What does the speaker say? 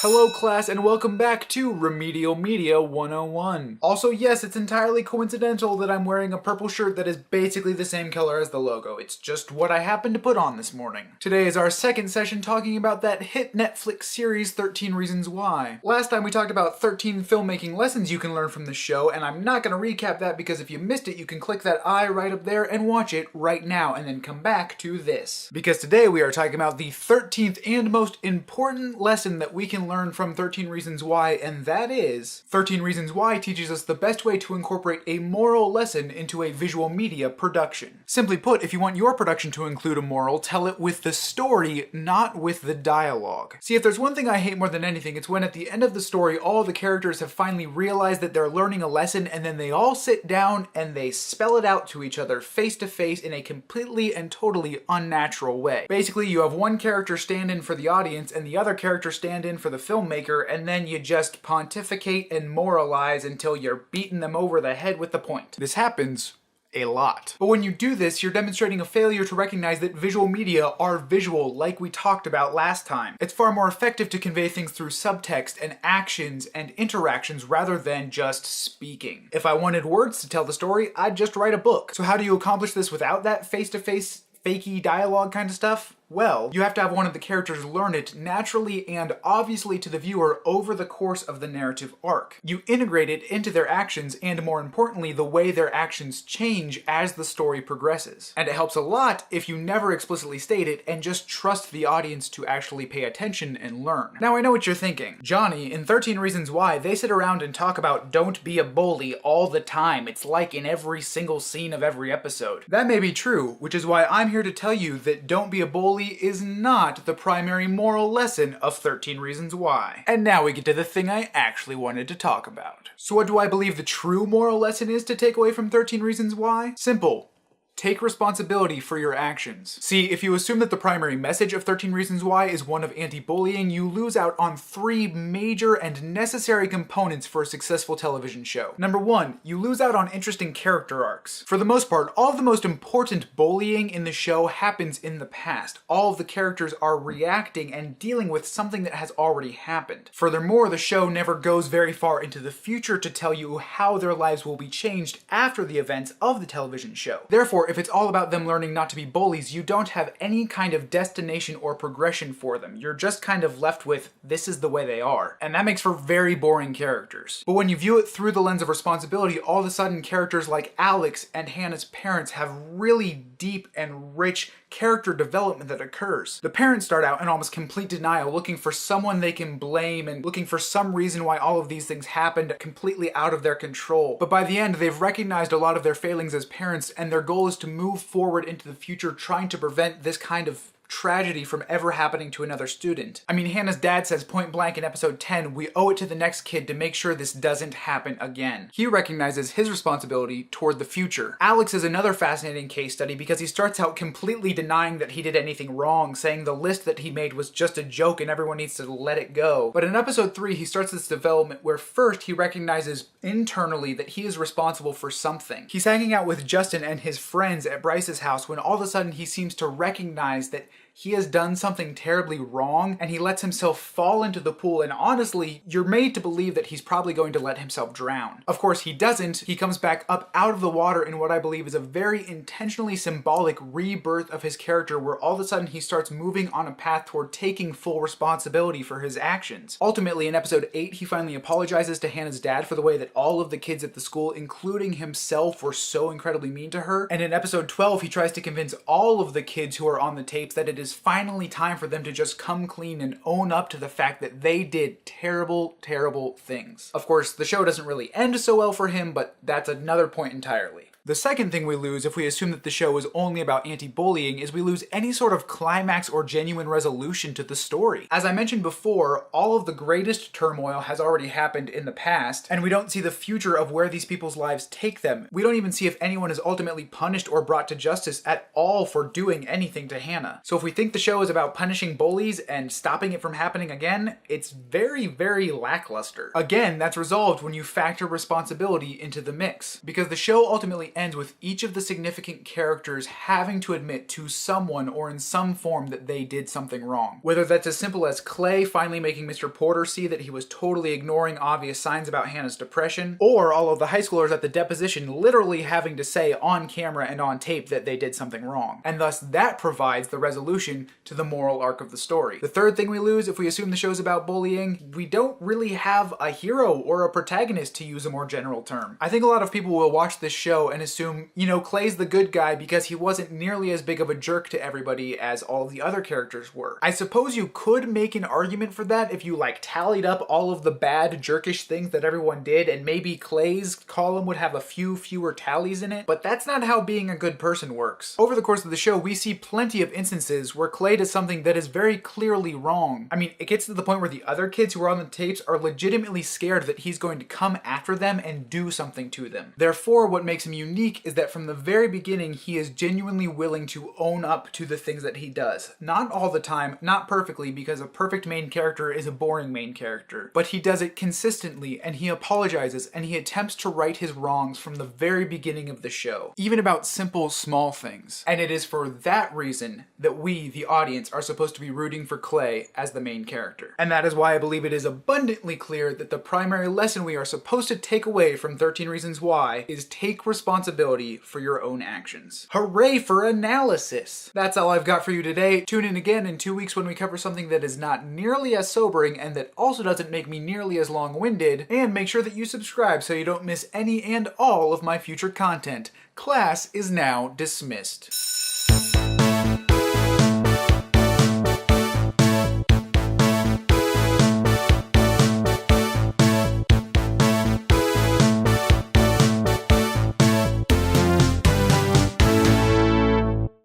Hello class and welcome back to Remedial Media 101. Also yes, it's entirely coincidental that I'm wearing a purple shirt that is basically the same color as the logo. It's just what I happened to put on this morning. Today is our second session talking about that hit Netflix series 13 Reasons Why. Last time we talked about 13 filmmaking lessons you can learn from the show, and I'm not going to recap that because if you missed it you can click that I right up there and watch it right now and then come back to this. Because today we are talking about the 13th and most important lesson that we can learn from 13 Reasons Why, and that is 13 Reasons Why teaches us the best way to incorporate a moral lesson into a visual media production. Simply put, if you want your production to include a moral, tell it with the story, not with the dialogue. See, if there's one thing I hate more than anything, it's when at the end of the story all the characters have finally realized that they're learning a lesson and then they all sit down and they spell it out to each other face to face in a completely and totally unnatural way. Basically, you have one character stand in for the audience and the other character stand in for the filmmaker, and then you just pontificate and moralize until you're beating them over the head with the point. This happens a lot. But when you do this, you're demonstrating a failure to recognize that visual media are visual, like we talked about last time. It's far more effective to convey things through subtext and actions and interactions rather than just speaking. If I wanted words to tell the story, I'd just write a book. So how do you accomplish this without that face-to-face fakey dialogue kind of stuff? Well, you have to have one of the characters learn it naturally and obviously to the viewer over the course of the narrative arc. You integrate it into their actions and, more importantly, the way their actions change as the story progresses. And it helps a lot if you never explicitly state it and just trust the audience to actually pay attention and learn. Now I know what you're thinking. Johnny, in 13 Reasons Why, they sit around and talk about don't be a bully all the time. It's like in every single scene of every episode. That may be true, which is why I'm here to tell you that don't be a bully is not the primary moral lesson of 13 Reasons Why. And now we get to the thing I actually wanted to talk about. So what do I believe the true moral lesson is to take away from 13 Reasons Why? Simple. Take responsibility for your actions. See, if you assume that the primary message of 13 Reasons Why is one of anti-bullying, you lose out on three major and necessary components for a successful television show. Number one, you lose out on interesting character arcs. For the most part, all of the most important bullying in the show happens in the past. All of the characters are reacting and dealing with something that has already happened. Furthermore, the show never goes very far into the future to tell you how their lives will be changed after the events of the television show. Therefore, if it's all about them learning not to be bullies, you don't have any kind of destination or progression for them. You're just kind of left with, this is the way they are. And that makes for very boring characters. But when you view it through the lens of responsibility, all of a sudden characters like Alex and Hannah's parents have really deep and rich character development that occurs. The parents start out in almost complete denial, looking for someone they can blame and looking for some reason why all of these things happened completely out of their control. But by the end, they've recognized a lot of their failings as parents, and their goal is to move forward into the future trying to prevent this kind of tragedy from ever happening to another student. I mean, Hannah's dad says point blank in episode 10, we owe it to the next kid to make sure this doesn't happen again. He recognizes his responsibility toward the future. Alex is another fascinating case study because he starts out completely denying that he did anything wrong, saying the list that he made was just a joke and everyone needs to let it go. But in episode 3, he starts this development where first he recognizes internally that he is responsible for something. He's hanging out with Justin and his friends at Bryce's house when all of a sudden he seems to recognize that he has done something terribly wrong and he lets himself fall into the pool, and honestly, you're made to believe that he's probably going to let himself drown. Of course, he doesn't. He comes back up out of the water in what I believe is a very intentionally symbolic rebirth of his character, where all of a sudden he starts moving on a path toward taking full responsibility for his actions. Ultimately, in episode 8, he finally apologizes to Hannah's dad for the way that all of the kids at the school, including himself, were so incredibly mean to her. And in episode 12, he tries to convince all of the kids who are on the tapes that it is finally time for them to just come clean and own up to the fact that they did terrible, terrible things. Of course, the show doesn't really end so well for him, but that's another point entirely. The second thing we lose if we assume that the show is only about anti-bullying is we lose any sort of climax or genuine resolution to the story. As I mentioned before, all of the greatest turmoil has already happened in the past, and we don't see the future of where these people's lives take them. We don't even see if anyone is ultimately punished or brought to justice at all for doing anything to Hannah. So if we think the show is about punishing bullies and stopping it from happening again, it's very, very lackluster. Again, that's resolved when you factor responsibility into the mix, because the show ultimately ends with each of the significant characters having to admit to someone or in some form that they did something wrong. Whether that's as simple as Clay finally making Mr. Porter see that he was totally ignoring obvious signs about Hannah's depression, or all of the high schoolers at the deposition literally having to say on camera and on tape that they did something wrong. And thus that provides the resolution to the moral arc of the story. The third thing we lose if we assume the show's about bullying, we don't really have a hero or a protagonist, to use a more general term. I think a lot of people will watch this show and assume, Clay's the good guy because he wasn't nearly as big of a jerk to everybody as all the other characters were. I suppose you could make an argument for that if you tallied up all of the bad jerkish things that everyone did, and maybe Clay's column would have a few fewer tallies in it, but that's not how being a good person works. Over the course of the show, we see plenty of instances where Clay does something that is very clearly wrong. I mean, it gets to the point where the other kids who are on the tapes are legitimately scared that he's going to come after them and do something to them. Therefore, what makes him unique is that from the very beginning, he is genuinely willing to own up to the things that he does. Not all the time, not perfectly, because a perfect main character is a boring main character, but he does it consistently, and he apologizes, and he attempts to right his wrongs from the very beginning of the show, even about simple, small things. And it is for that reason that we, the audience, are supposed to be rooting for Clay as the main character. And that is why I believe it is abundantly clear that the primary lesson we are supposed to take away from 13 Reasons Why is take responsibility for your own actions. Hooray for analysis! That's all I've got for you today. Tune in again in 2 weeks when we cover something that is not nearly as sobering and that also doesn't make me nearly as long-winded, and make sure that you subscribe so you don't miss any and all of my future content. Class is now dismissed.